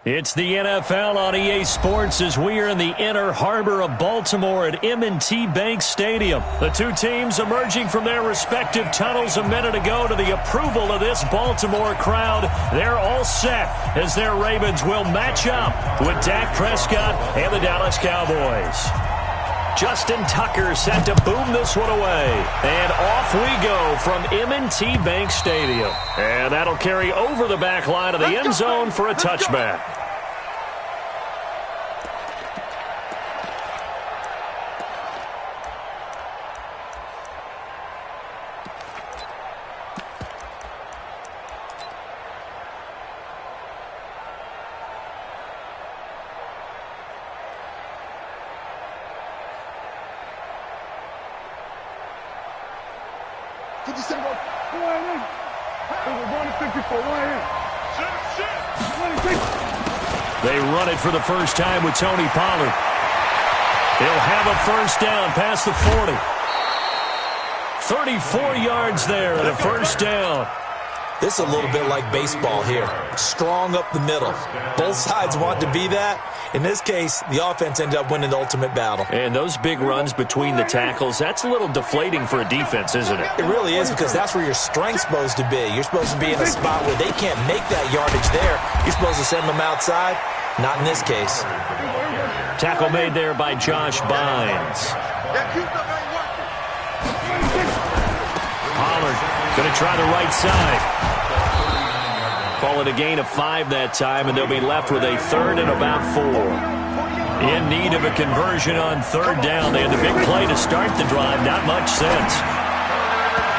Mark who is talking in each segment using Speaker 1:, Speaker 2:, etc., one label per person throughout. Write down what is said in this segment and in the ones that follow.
Speaker 1: It's the NFL on EA Sports as we are in the inner harbor of Baltimore at M&T Bank Stadium. The two teams emerging from their respective tunnels a minute ago to the approval of this Baltimore crowd. They're all set as their Ravens will match up with Dak Prescott and the Dallas Cowboys. Justin Tucker set to boom this one away. And off we go from M&T Bank Stadium. And that'll carry over the back line of the end zone for a touchback. They run it for the first time with Tony Pollard. They'll have a first down past the 40. 34 yards there and a first down.
Speaker 2: This is a little bit like baseball here. Strong up the middle. Both sides want to be that. In this case, the offense ended up winning the ultimate battle.
Speaker 1: And those big runs between the tackles, that's a little deflating for a defense, isn't it?
Speaker 2: It really is, because that's where your strength's supposed to be. You're supposed to be in a spot where they can't make that yardage there. You're supposed to send them outside. Not in this case.
Speaker 1: Tackle made there by Josh Bynes. Pollard going to try the right side. Call it a gain of 5 that time, and they'll be left with a third and about 4. In need of a conversion on third down. They had the big play to start the drive. Not much sense.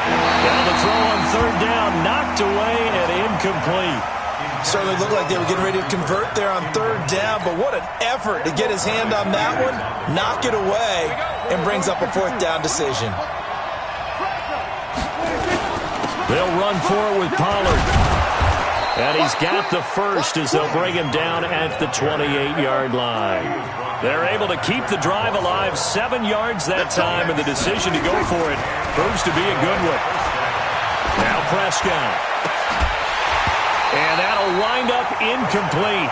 Speaker 1: Now the throw on third down, knocked away and incomplete.
Speaker 2: Certainly looked like they were getting ready to convert there on third down, but what an effort to get his hand on that one, knock it away, and brings up a fourth down decision.
Speaker 1: They'll run forward with Pollard. And he's got the first as they'll bring him down at the 28-yard line. They're able to keep the drive alive, 7 yards that time, and the decision to go for it proves to be a good one. Now Prescott. And that'll wind up incomplete.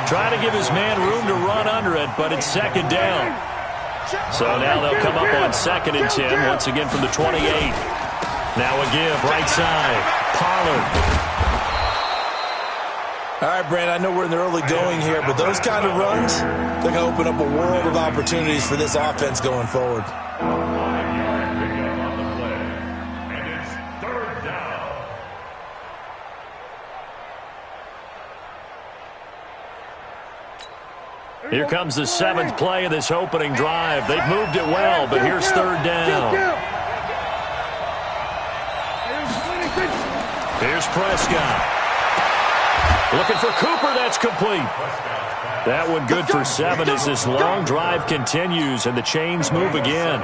Speaker 1: Trying to give his man room to run under it, but it's second down. So now they'll come up on 2nd and 10, once again from the 28. Now a give, right side. Pollard.
Speaker 2: All right, Brand, I know we're in the early going here, but those kind of runs, they're going to open up a world of opportunities for this offense going forward.
Speaker 1: Here comes the 7th play of this opening drive. They've moved it well, but here's third down. Here's Prescott. Looking for Cooper, that's complete. That one good for 7 as this long drive continues and the chains move again.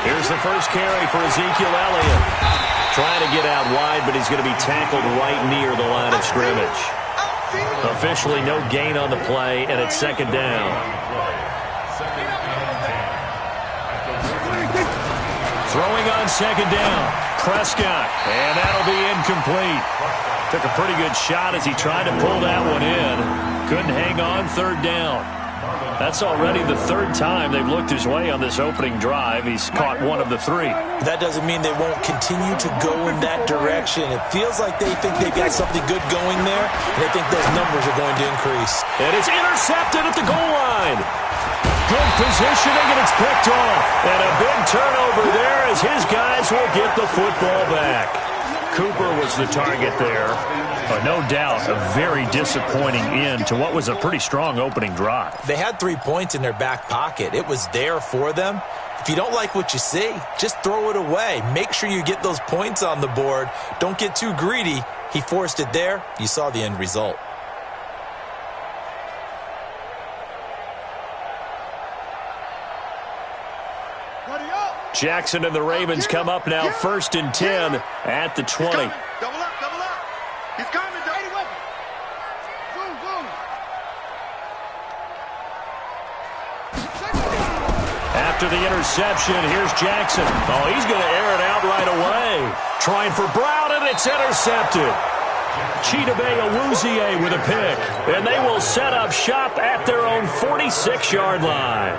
Speaker 1: Here's the first carry for Ezekiel Elliott. Trying to get out wide, but he's going to be tackled right near the line of scrimmage. Officially no gain on the play, and it's second down. Throwing on second down, Prescott, and that'll be incomplete. Took a pretty good shot as he tried to pull that one in. Couldn't hang on third down. That's already the 3rd time they've looked his way on this opening drive. He's caught 1 of the 3.
Speaker 2: That doesn't mean they won't continue to go in that direction. It feels like they think they've got something good going there, and they think those numbers are going to increase.
Speaker 1: And it's intercepted at the goal line. Good positioning, and it's picked off. And a big turnover there as his guys will get the football back. Cooper was the target there. No doubt a very disappointing end to what was a pretty strong opening drive.
Speaker 2: They had 3 points in their back pocket. It was there for them. If you don't like what you see, just throw it away. Make sure you get those points on the board. Don't get too greedy. He forced it there. You saw the end result.
Speaker 1: Jackson and the Ravens come up now 1st and 10 at the 20.
Speaker 3: Double up, double up. He's coming.
Speaker 1: After the interception, here's Jackson. Oh, he's going to air it out right away. Trying for Brown, and it's intercepted. Chidobe Awuzie with a pick. And they will set up shop at their own 46-yard line.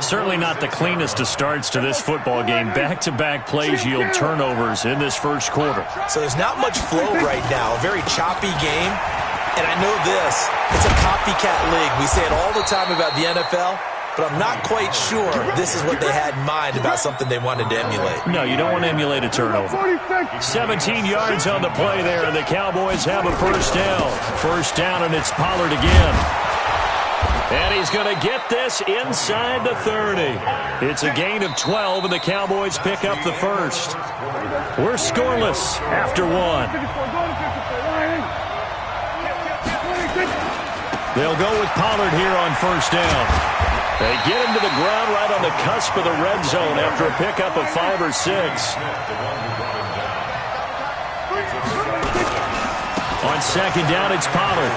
Speaker 1: Certainly not the cleanest of starts to this football game. Back-to-back plays yield turnovers in this first quarter.
Speaker 2: So there's not much flow right now. A very choppy game. And I know this. It's a copycat league. We say it all the time about the NFL, but I'm not quite sure this is what they had in mind about something they wanted to emulate.
Speaker 1: No, you don't want to emulate a turnover. 17 yards on the play there, and the Cowboys have a first down. First down, and it's Pollard again. And he's going to get this inside the 30. It's a gain of 12, and the Cowboys pick up the first. We're scoreless after one. They'll go with Pollard here on first down. They get him to the ground right on the cusp of the red zone after a pickup of 5 or 6. On second down, it's Pollard.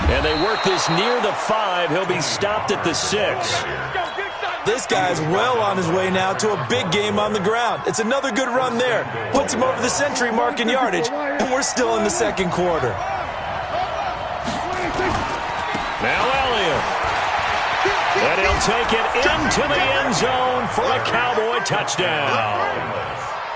Speaker 1: And they work this near the 5. He'll be stopped at the 6.
Speaker 2: This guy's well on his way now to a big game on the ground. It's another good run there. Puts him over the century mark in yardage, and we're still in the second quarter.
Speaker 1: Now Elliott. And he'll take it into the end zone for a Cowboy touchdown.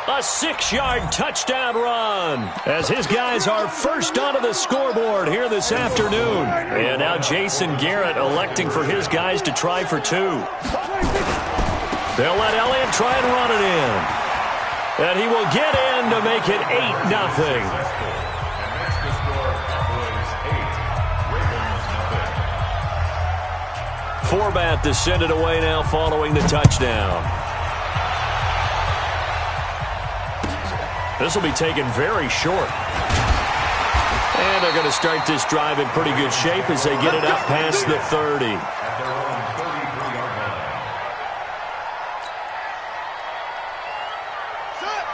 Speaker 1: A 6-yard touchdown run as his guys are first onto the scoreboard here this afternoon. And now Jason Garrett electing for his guys to try for 2. They'll let Elliott try and run it in. And he will get in to make it 8-0. Forbat to send it away now following the touchdown. This will be taken very short. And they're going to start this drive in pretty good shape as they get it up past the 30.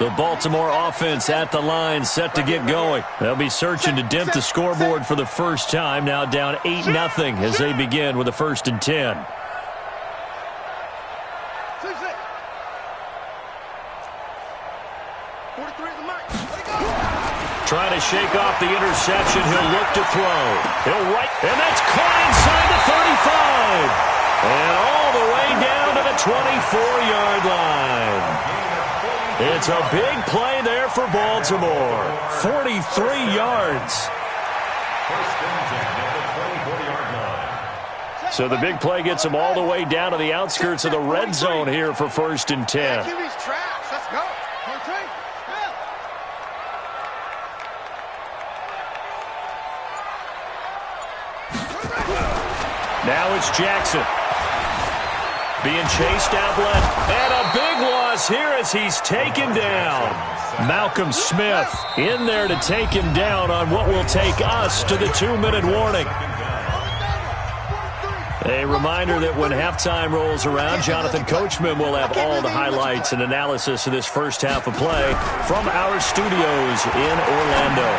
Speaker 1: The Baltimore offense at the line, set to get going. They'll be searching to dent the scoreboard for the first time, now down 8-0 as they begin with a 1st and 10. Trying to shake off the interception. He'll look to throw. He'll right, and that's caught inside the 35. And all the way down to the 24-yard line. It's a big play there for Baltimore. 43 yards. So the big play gets them all the way down to the outskirts of the red zone here for 1st and 10.
Speaker 3: Let's go.
Speaker 1: Now it's Jackson. Being chased out left. And a big loss here as he's taken down. Malcolm Smith in there to take him down on what will take us to the 2-minute warning. A reminder that when halftime rolls around, Jonathan Coachman will have all the highlights and analysis of this first half of play from our studios in Orlando.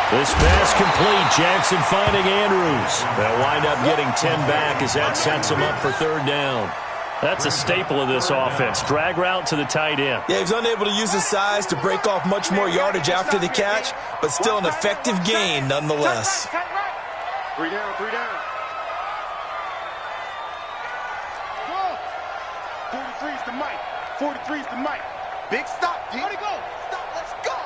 Speaker 1: This pass complete. Jackson finding Andrews. They'll wind up getting 10 back as that sets him up for 3rd down. That's a staple of this offense. Drag route to the tight end.
Speaker 2: Yeah, he's unable to use his size to break off much more yardage after the catch, but still an effective gain nonetheless.
Speaker 3: 3 down, 3 down. 43's the mic. 43's the mic. Big stop. Where'd he go? Stop. Let's go.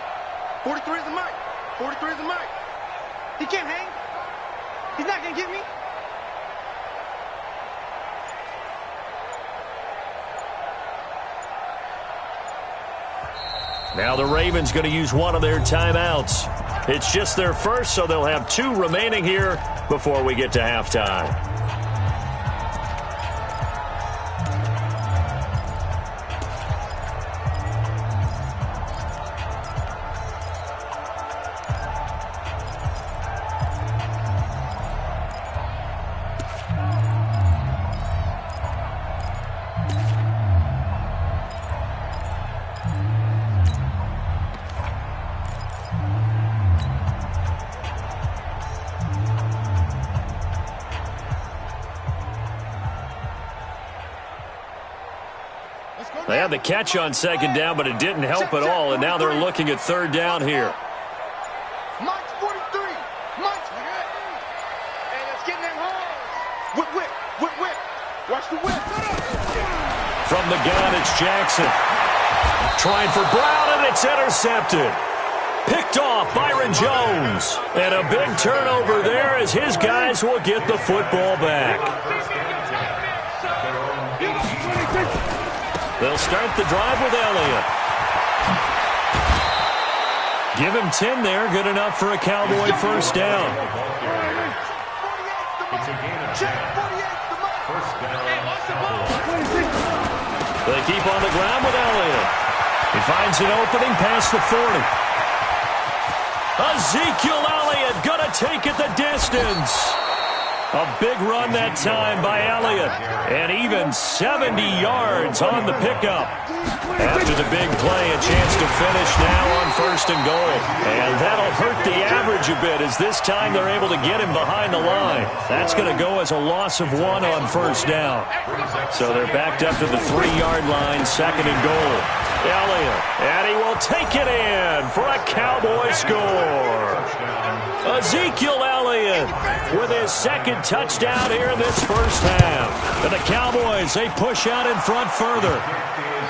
Speaker 3: 43's the mic. 43's the mic. He can't hang. He's not going to get me.
Speaker 1: Now the Ravens going to use one of their timeouts. It's just their first, so they'll have 2 remaining here before we get to halftime. They had the catch on second down, but it didn't help at all, and now they're looking at third down here.
Speaker 3: Mike's 43. Mike's. Hey, let's get in them holes. Whip. Watch the whip.
Speaker 1: From the gun, it's Jackson. Trying for Brown, and it's intercepted. Picked off Byron Jones. And a big turnover there as his guys will get the football back. They'll start the drive with Elliott. Give him 10 there. Good enough for a Cowboy first down. They keep on the ground with Elliott. He finds an opening past the 40. Ezekiel Elliott gonna take it the distance. A big run that time by Elliott. And even 70 yards on the pickup. After the big play, a chance to finish now on first and goal. And that'll hurt the average a bit as this time they're able to get him behind the line. That's going to go as a loss of 1 on first down. So they're backed up to the 3-yard line, second and goal. Elliott, and he will take it in for a Cowboy score. Ezekiel Elliott with his second touchdown here in this first half. And the Cowboys, they push out in front further.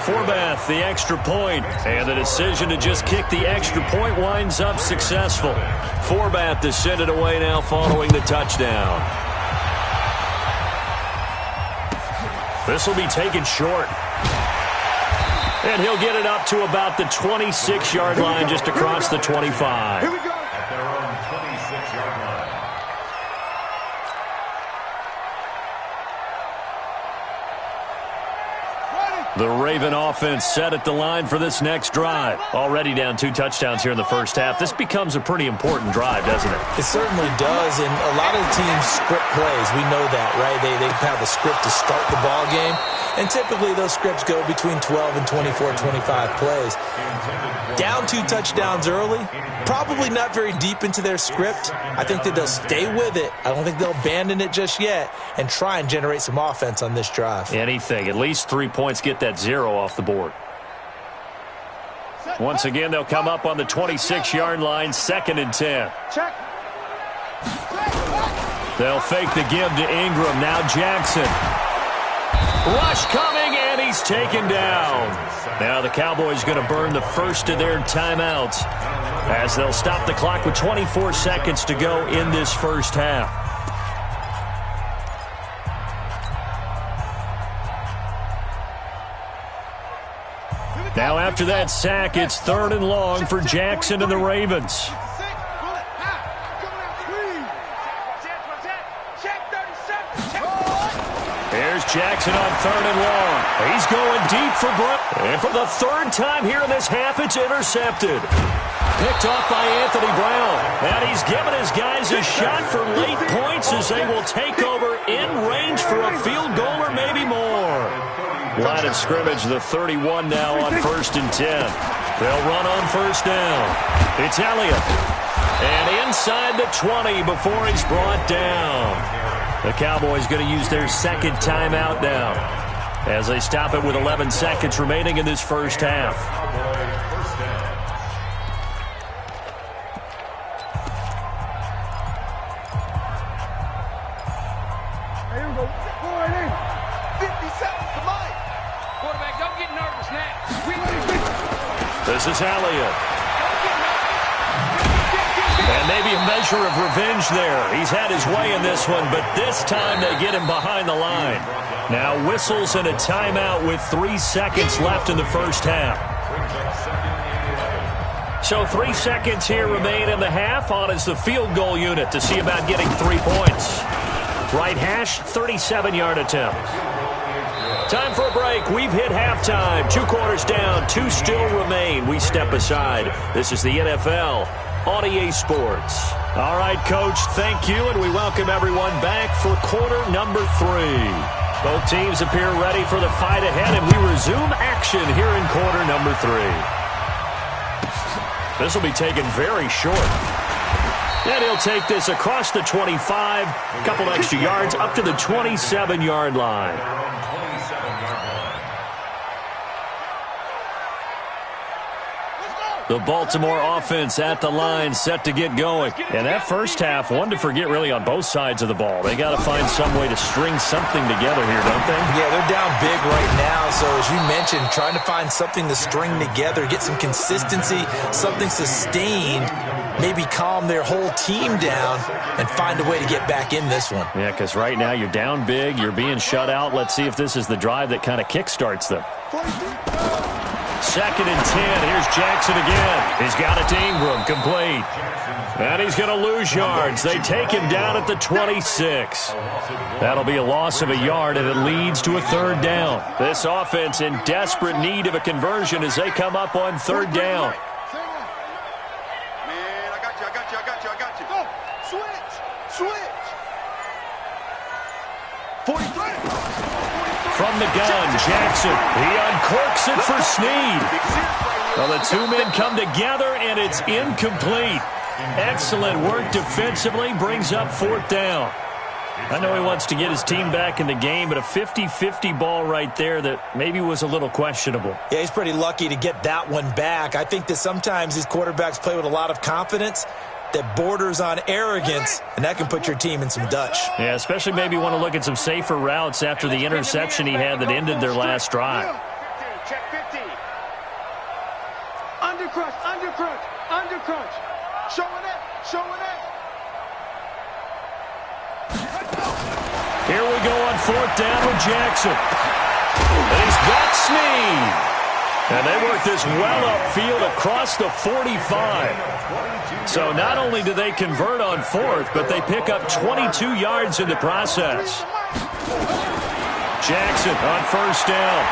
Speaker 1: Forbath, the extra point, and the decision to just kick the extra point winds up successful. Forbath to send it away now following the touchdown. This will be taken short. And he'll get it up to about the 26-yard line just across the 25.
Speaker 3: Here we go.
Speaker 4: At their own 26-yard line.
Speaker 1: The Raven offense set at the line for this next drive. Already down 2 touchdowns here in the first half. This becomes a pretty important drive, doesn't it?
Speaker 2: It certainly does, and a lot of teams script plays. We know that, right? They have a script to start the ball game, and typically those scripts go between 12 and 24, 25 plays. Down 2 touchdowns early, probably not very deep into their script. I think that they'll stay with it. I don't think they'll abandon it just yet and try and generate some offense on this drive.
Speaker 1: Anything. At least 3 points, get that 0 off the board. Once again, they'll come up on the 26-yard line, second and 10.
Speaker 3: Check.
Speaker 1: They'll fake the give to Ingram. Now Jackson. Rush coming, and he's taken down. Now the Cowboys going to burn the first of their timeouts as they'll stop the clock with 24 seconds to go in this first half. Now after that sack, it's third and long for Jackson and the Ravens. Here's Jackson on third and long. He's going deep for Brown. And for the third time here in this half, it's intercepted. Picked off by Anthony Brown. And he's given his guys a shot for late points as they will take over in range for a field goal or maybe more. Line of scrimmage, the 31 now on first and 10. They'll run on first down. It's Elliott. And inside the 20 before he's brought down. The Cowboys going to use their second timeout now as they stop it with 11 seconds remaining in this first half.
Speaker 3: Here we go. 50 seconds to Mike. Quarterback, don't get nervous now.
Speaker 1: This is Elliott. And maybe a measure of revenge there. He's had his way in this one, but this time they get him behind the line. Now whistles and a timeout with 3 seconds left in the first half. So 3 seconds here remain in the half. On is the field goal unit to see about getting 3 points. Right hash, 37-yard attempt. Time for a break. We've hit halftime. 2 quarters down, 2 still remain. We step aside. This is the NFL on EA Sports. All right, Coach, thank you, and we welcome everyone back for quarter number 3. Both teams appear ready for the fight ahead, and we resume action here in quarter number 3. This will be taken very short. And he'll take this across the 25, a couple extra yards, up to the 27-yard line. The Baltimore offense at the line, set to get going. And that first half, one to forget really on both sides of the ball. They got to find some way to string something together here, don't they?
Speaker 2: Yeah, they're down big right now. So as you mentioned, trying to find something to string together, get some consistency, something sustained, maybe calm their whole team down and find a way to get back in this one.
Speaker 1: Yeah, because right now you're down big, you're being shut out. Let's see if this is the drive that kind of kickstarts them. 2nd and 10. Here's Jackson again. He's got it to Ingram, complete. And he's going to lose yards. They take him down at the 26. That'll be a loss of a yard, and it leads to a 3rd down. This offense in desperate need of a conversion as they come up on 3rd down.
Speaker 3: Man, I got you. Go. Switch. 43.
Speaker 1: From the gun, Jackson. He uncorks it for Snead. Well, the two men come together, and it's incomplete. Excellent work defensively, brings up 4th down. I know he wants to get his team back in the game, but a 50-50 ball right there that maybe was a little questionable.
Speaker 2: Yeah, he's pretty lucky to get that one back. I think that sometimes these quarterbacks play with a lot of confidence that borders on arrogance, and that can put your team in some Dutch.
Speaker 1: Yeah, especially maybe want to look at some safer routes after the interception he had that ended their last drive.
Speaker 3: Check 50. Undercrunch. Showing it.
Speaker 1: Here we go on 4th down with Jackson. And he's got Snead. And they work this well upfield across the 45. So not only do they convert on 4th, but they pick up 22 yards in the process. Jackson on 1st down.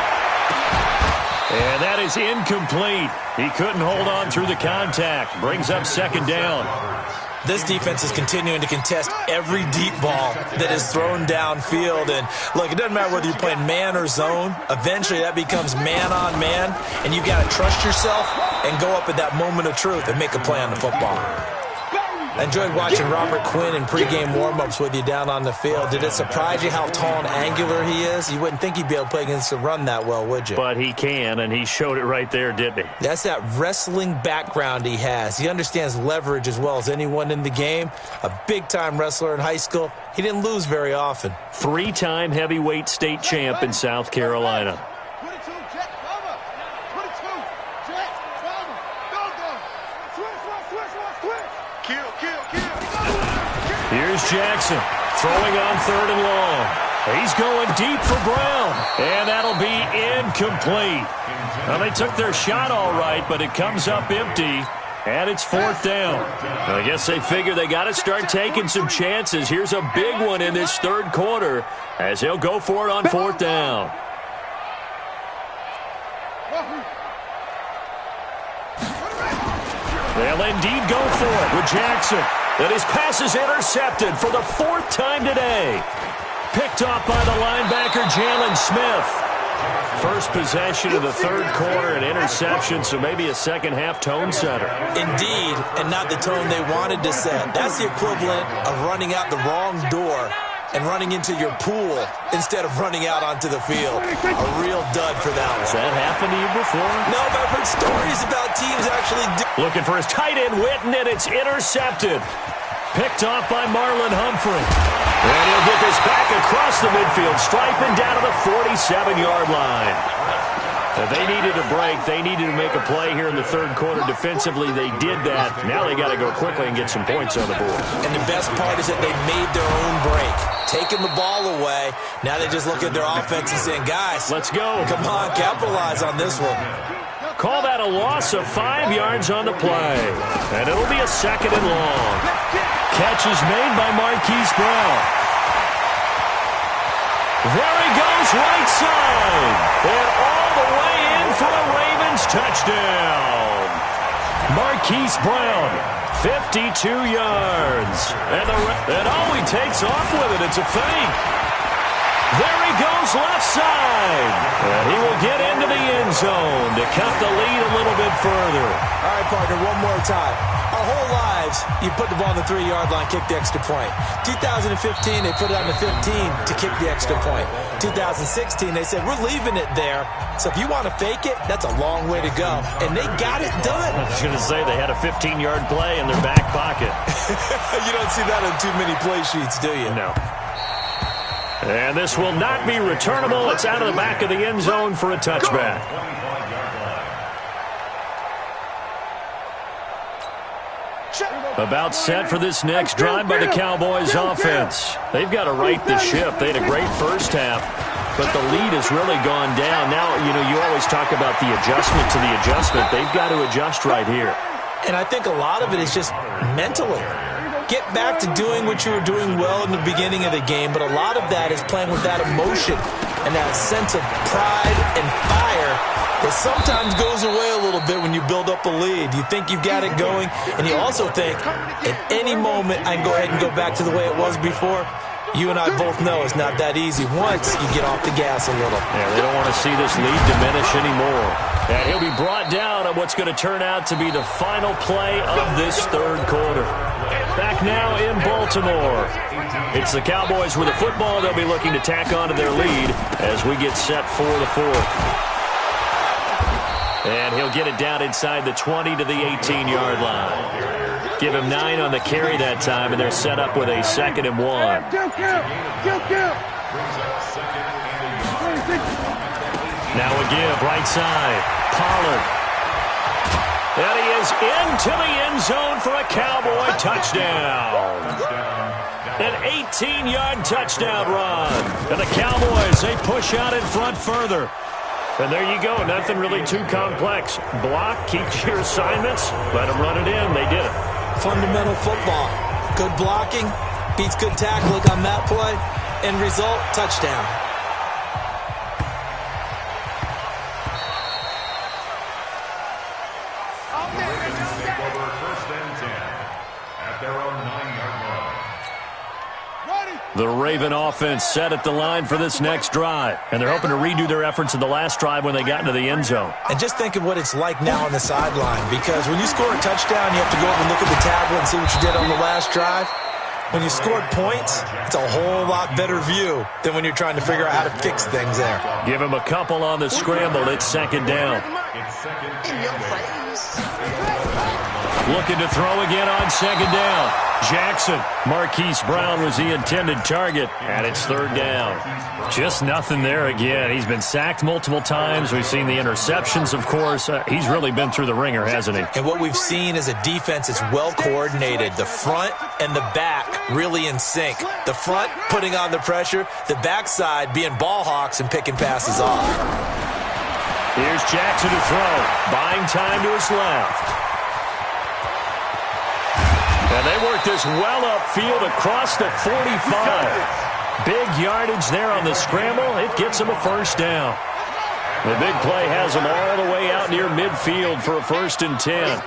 Speaker 1: And that is incomplete. He couldn't hold on through the contact. Brings up 2nd down.
Speaker 2: This defense is continuing to contest every deep ball that is thrown downfield. And, look, it doesn't matter whether you're playing man or zone. Eventually that becomes man-on-man, and you've got to trust yourself and go up at that moment of truth and make a play on the football. I enjoyed watching Robert Quinn in pregame warm-ups with you down on the field. Did it surprise you how tall and angular he is? You wouldn't think he'd be able to play against the run that well, would you?
Speaker 1: But he can, and he showed it right there, didn't he?
Speaker 2: That's that wrestling background he has. He understands leverage as well as anyone in the game. A big-time wrestler in high school. He didn't lose very often.
Speaker 1: 3-time heavyweight state champ in South Carolina.
Speaker 3: 22, Jet, cover. 22, Jet, cover. Go. Switch. Kill.
Speaker 1: Here's Jackson throwing on 3rd and long. He's going deep for Brown, and that'll be incomplete. Well, they took their shot all right, but it comes up empty, and it's 4th down. I guess they figure they got to start taking some chances. Here's a big one in this 3rd quarter as he'll go for it on 4th down. They'll indeed go for it with Jackson. And his pass is intercepted for the 4th time today. Picked off by the linebacker, Jalen Smith. First possession of the 3rd quarter, an interception, so maybe a second-half tone setter.
Speaker 2: Indeed, and not the tone they wanted to set. That's the equivalent of running out the wrong door and running into your pool instead of running out onto the field. A real dud for that one.
Speaker 1: Has that happened to you before?
Speaker 2: No, but I've heard stories about teams actually
Speaker 1: Looking for his tight end, Witten, and it's intercepted. Picked off by Marlon Humphrey. And he'll get this back across the midfield stripe and down to the 47-yard line. They needed a break. They needed to make a play here in the 3rd quarter. Defensively, they did that. Now they got to go quickly and get some points on the board.
Speaker 2: And the best part is that they made their own break. Taking the ball away. Now they just look at their offense and saying, guys,
Speaker 1: let's go.
Speaker 2: Come on, capitalize on this one.
Speaker 1: Call that a loss of 5 yards on the play. And it'll be a 2nd and long. Catch is made by Marquise Brown. There he goes, right side. And all the way in for a Ravens touchdown. Marquise Brown, 52 yards. And all he takes off with it, it's a fake. There he goes left side. And he will get into the end zone to cut the lead a little bit further.
Speaker 2: All right, partner, one more time. Our whole lives, you put the ball on the 3-yard line, kick the extra point. 2015, they put it on the 15 to kick the extra point. 2016, they said, we're leaving it there. So if you want to fake it, that's a long way to go. And they got it done.
Speaker 1: I was going to say they had a 15-yard play in their back pocket.
Speaker 2: You don't see that on too many play sheets, do you?
Speaker 1: No. And this will not be returnable. It's out of the back of the end zone for a touchback. About set for this next drive by the Cowboys offense. They've got to right the ship. They had a great first half, but the lead has really gone down. Now, you always talk about the adjustment to the adjustment. They've got to adjust right here.
Speaker 2: And I think a lot of it is just mentally. Get back to doing what you were doing well in the beginning of the game, but a lot of that is playing with that emotion and that sense of pride and fire that sometimes goes away a little bit when you build up a lead. You think you've got it going, and you also think, at any moment, I can go ahead and go back to the way it was before. You and I both know it's not that easy once you get off the gas a little.
Speaker 1: Yeah, they don't want to see this lead diminish anymore. And he'll be brought down on what's going to turn out to be the final play of this third quarter. Back now in Baltimore. It's the Cowboys with the football. They'll be looking to tack on to their lead as we get set for the fourth. And he'll get it down inside the 20 to the 18-yard line. Give him 9 on the carry that time, and they're set up with a 2nd and 1. Now a give, right side. Pollard. And he is into the end zone for a Cowboy touchdown. An 18-yard touchdown run. And the Cowboys, they push out in front further. And there you go. Nothing really too complex. Block, keep to your assignments, let them run it in. They did it.
Speaker 2: Fundamental football. Good blocking, beats good tackling on that play. End result, touchdown.
Speaker 1: The Raven offense set at the line for this next drive. And they're hoping to redo their efforts in the last drive when they got into the end zone.
Speaker 2: And just think of what it's like now on the sideline. Because when you score a touchdown, you have to go over and look at the tablet and see what you did on the last drive. When you scored points, it's a whole lot better view than when you're trying to figure out how to fix things there.
Speaker 1: Give him a couple on the scramble. It's 2nd down. Looking to throw again on 2nd down. Jackson. Marquise Brown was the intended target, and it's 3rd down. Just nothing there again. He's been sacked multiple times. We've seen the interceptions, of course. He's really been through the ringer, hasn't he?
Speaker 2: And what we've seen is a defense that's well coordinated. The front and the back really in sync. The front putting on the pressure, the backside being ball hawks and picking passes off.
Speaker 1: Here's Jackson to throw. Buying time to his left. And they work this well upfield across the 45. Big yardage there on the scramble. It gets them a 1st down. The big play has them all the way out near midfield for a 1st and 10.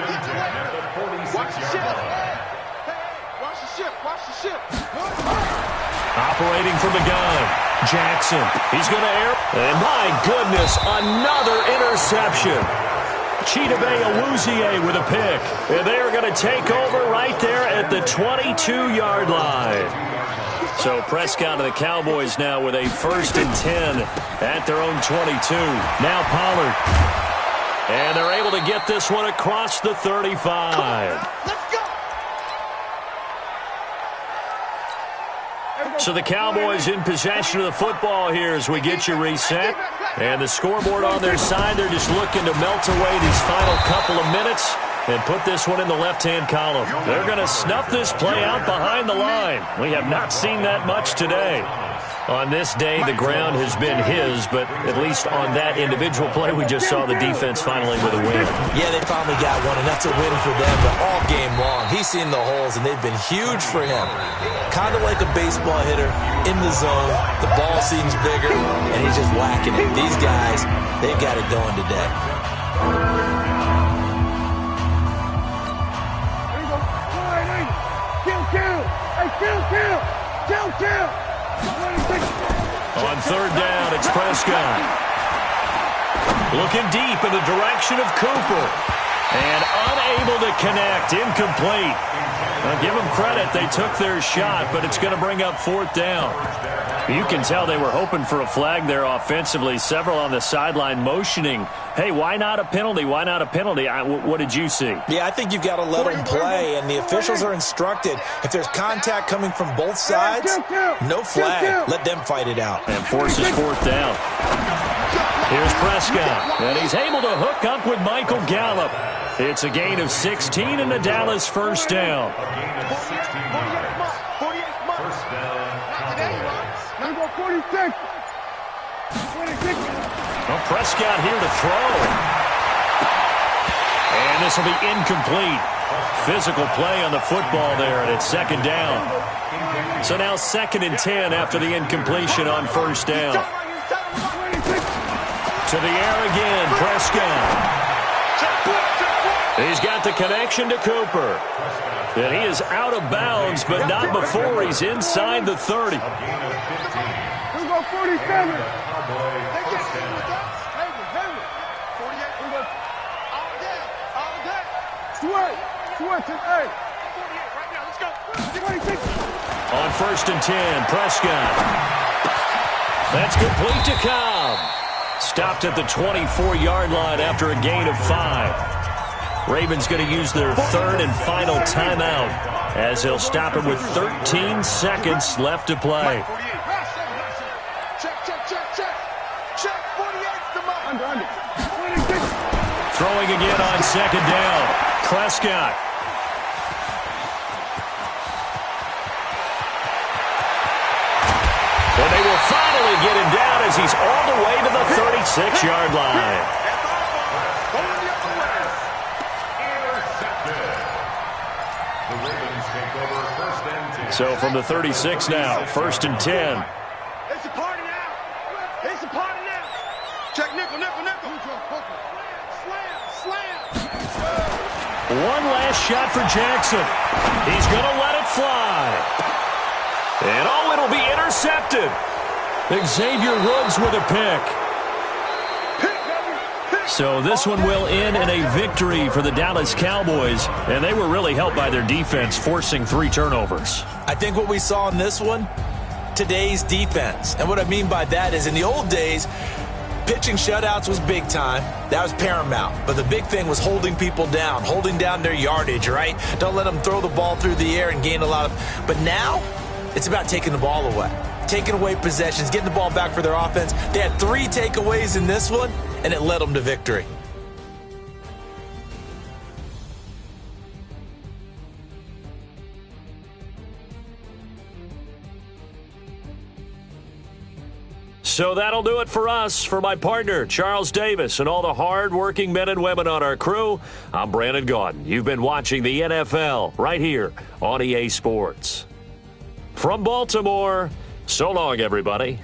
Speaker 1: Operating from the gun. Jackson. He's going to air. And my goodness, another interception. Chidobe Awuzie with a pick. And they are going to take over right there at the 22-yard line. So Prescott and the Cowboys now with a 1st and 10 at their own 22. Now Pollard. And they're able to get this one across the 35. So the Cowboys in possession of the football here as we get you reset. And the scoreboard on their side, they're just looking to melt away these final couple of minutes and put this one in the left-hand column. They're going to snuff this play out behind the line. We have not seen that much today. On this day, the ground has been his, but at least on that individual play, we just saw the defense finally with a win.
Speaker 2: Yeah, they finally got one, and that's a win for them, but all game long, he's seen the holes, and they've been huge for him. Kind of like a baseball hitter in the zone. The ball seems bigger, and he's just whacking it. These guys, they've got it going today.
Speaker 3: Kill!
Speaker 1: On third down, it's Prescott. Looking deep in the direction of Cooper. And unable to connect. Incomplete. Now, give them credit. They took their shot, but it's going to bring up fourth down. You can tell they were hoping for a flag there offensively. Several on the sideline motioning, hey, why not a penalty? Why not a penalty? What did you see?
Speaker 2: Yeah, I think you've got to let them play, and the officials are instructed. If there's contact coming from both sides, no flag. Let them fight it out.
Speaker 1: And forces fourth down. Here's Prescott, and he's able to hook up with Michael Gallup. It's a gain of 16 and a Dallas first down. Well, Prescott here to throw. And this will be incomplete. Physical play on the football there, and it's second down. So now 2nd and 10 after the incompletion on first down. To the air again, Prescott. He's got the connection to Cooper. And he is out of bounds, but not before he's inside the 30.
Speaker 3: Here we go, 47.
Speaker 1: On 1st and 10, Prescott. That's complete to Cobb. Stopped at the 24-yard line after a gain of 5. Ravens going to use their third and final timeout as they'll stop him with 13 seconds left to play. Throwing again on second down. Prescott. And they will finally get him down as he's all the way to the 36-yard line. So from the 36 now, 1st and 10.
Speaker 3: It's a party now. It's a party now. Check nickel, nickel, nickel. Slam.
Speaker 1: One last shot for Jackson. He's going to let it fly. And oh, it'll be intercepted. Xavier Woods with a pick. So this one will end in a victory for the Dallas Cowboys, and they were really helped by their defense, forcing 3 turnovers.
Speaker 2: I think what we saw in this one, today's defense. And what I mean by that is in the old days, pitching shutouts was big time. That was paramount. But the big thing was holding people down, holding down their yardage, right? Don't let them throw the ball through the air and gain a lot of... But now, it's about taking the ball away. Taking away possessions, getting the ball back for their offense. They had 3 takeaways in this one, and it led them to victory.
Speaker 1: So that'll do it for us. For my partner, Charles Davis, and all the hard-working men and women on our crew, I'm Brandon Gaudin. You've been watching the NFL right here on EA Sports. From Baltimore, so long, everybody.